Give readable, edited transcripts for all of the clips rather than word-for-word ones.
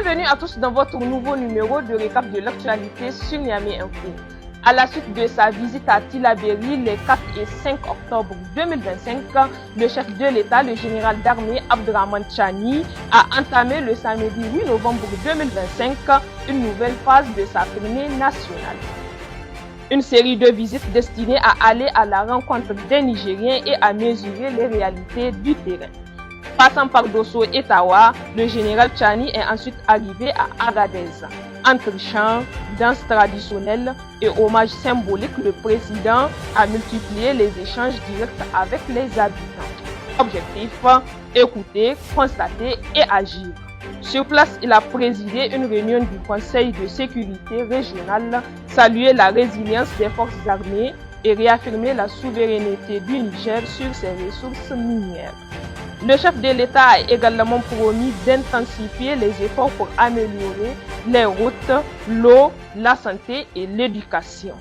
Bienvenue à tous dans votre nouveau numéro de récap de l'actualité sur Niamey Info. À la suite de sa visite à Tillabéri les 4 et 5 octobre 2025, le chef de l'État, le général d'armée Abdraman Chani, a entamé le samedi 8 novembre 2025 une nouvelle phase de sa tournée nationale. Une série de visites destinées à aller à la rencontre des Nigériens et à mesurer les réalités du terrain. Passant par Dosso et Tawa, le général Chani est ensuite arrivé à Agadez. Entre chants, danses traditionnelles et hommages symboliques, le président a multiplié les échanges directs avec les habitants. Objectif, écouter, constater et agir. Sur place, il a présidé une réunion du Conseil de sécurité régional, salué la résilience des forces armées et réaffirmé la souveraineté du Niger sur ses ressources minières. Le chef de l'État a également promis d'intensifier les efforts pour améliorer les routes, l'eau, la santé et l'éducation.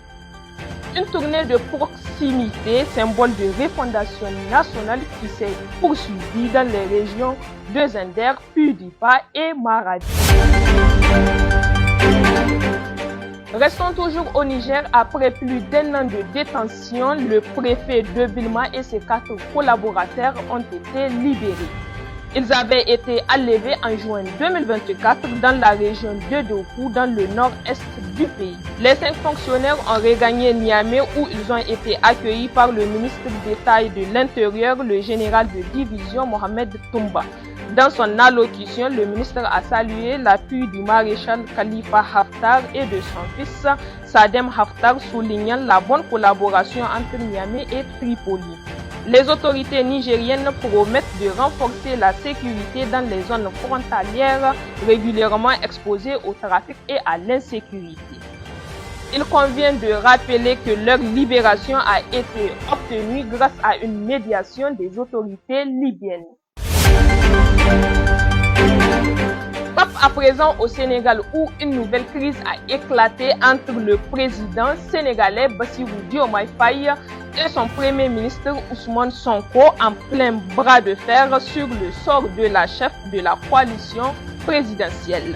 Une tournée de proximité, symbole de refondation nationale qui s'est poursuivie dans les régions de Zender, Pudipa et Maradi. Restons toujours au Niger. Après plus d'un an de détention, le préfet de Bilma et ses 4 collaborateurs ont été libérés. Ils avaient été enlevés en juin 2024 dans la région de Dokou, dans le nord-est du pays. Les 5 fonctionnaires ont regagné Niamey où ils ont été accueillis par le ministre d'État et de l'Intérieur, le général de division Mohamed Toumba. Dans son allocution, le ministre a salué l'appui du maréchal Khalifa Haftar et de son fils Sadem Haftar, soulignant la bonne collaboration entre Niamey et Tripoli. Les autorités nigériennes promettent de renforcer la sécurité dans les zones frontalières régulièrement exposées au trafic et à l'insécurité. Il convient de rappeler que leur libération a été obtenue grâce à une médiation des autorités libyennes. Cap à présent au Sénégal où une nouvelle crise a éclaté entre le président sénégalais Bassirou Diomaye Faye et son premier ministre Ousmane Sonko en plein bras de fer sur le sort de la chef de la coalition présidentielle.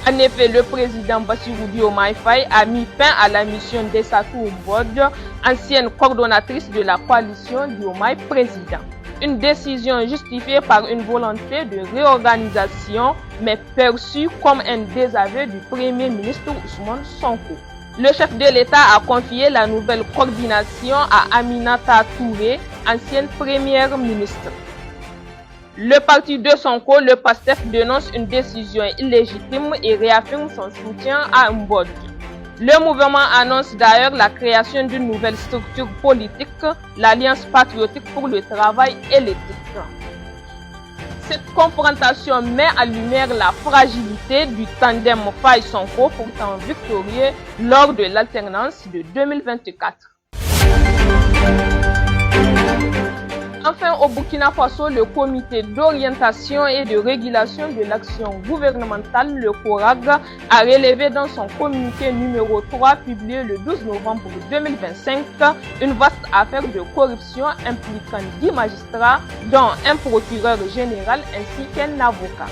En effet, le président Bassirou Diomaye Faye a mis fin à la mission d'Essatou Mbodj, ancienne coordonnatrice de la coalition Diomaye Président. Une décision justifiée par une volonté de réorganisation, mais perçue comme un désaveu du Premier ministre Ousmane Sonko. Le chef de l'État a confié la nouvelle coordination à Aminata Touré, ancienne première ministre. Le parti de Sonko, le PASTEF, dénonce une décision illégitime et réaffirme son soutien à Mbodj. Le mouvement annonce d'ailleurs la création d'une nouvelle structure politique, l'Alliance patriotique pour le travail et l'éthique. Cette confrontation met en lumière la fragilité du tandem Faye-Sonko, pourtant victorieux lors de l'alternance de 2024. Enfin, au Burkina Faso, le comité d'orientation et de régulation de l'action gouvernementale, le CORAG, a relevé dans son communiqué numéro 3 publié le 12 novembre 2025 une vaste affaire de corruption impliquant 10 magistrats, dont un procureur général ainsi qu'un avocat.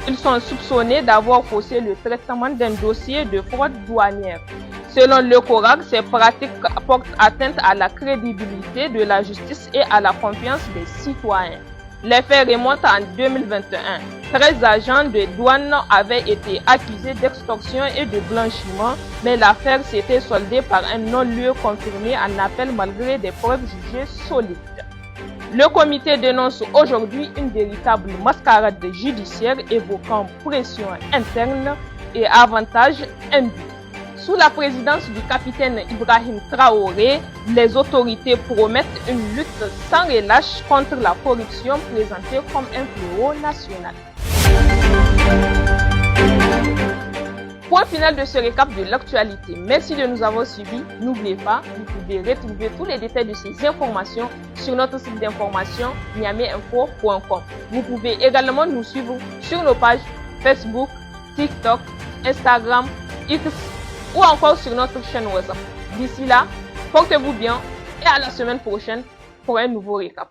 Ils sont soupçonnés d'avoir faussé le traitement d'un dossier de fraude douanière. Selon le CORAG, ces pratiques portent atteinte à la crédibilité de la justice et à la confiance des citoyens. Les faits remontent en 2021. 13 agents de douane avaient été accusés d'extorsion et de blanchiment, mais l'affaire s'était soldée par un non-lieu confirmé en appel malgré des preuves jugées solides. Le comité dénonce aujourd'hui une véritable mascarade judiciaire évoquant pression interne et avantages indus. Sous la présidence du capitaine Ibrahim Traoré, les autorités promettent une lutte sans relâche contre la corruption présentée comme un fléau national. Point final de ce récap de l'actualité. Merci de nous avoir suivis. N'oubliez pas, vous pouvez retrouver tous les détails de ces informations sur notre site d'information niameyinfo.com. Vous pouvez également nous suivre sur nos pages Facebook, TikTok, Instagram, X ou encore sur notre chaîne WhatsApp. D'ici là, portez-vous bien et à la semaine prochaine pour un nouveau récap.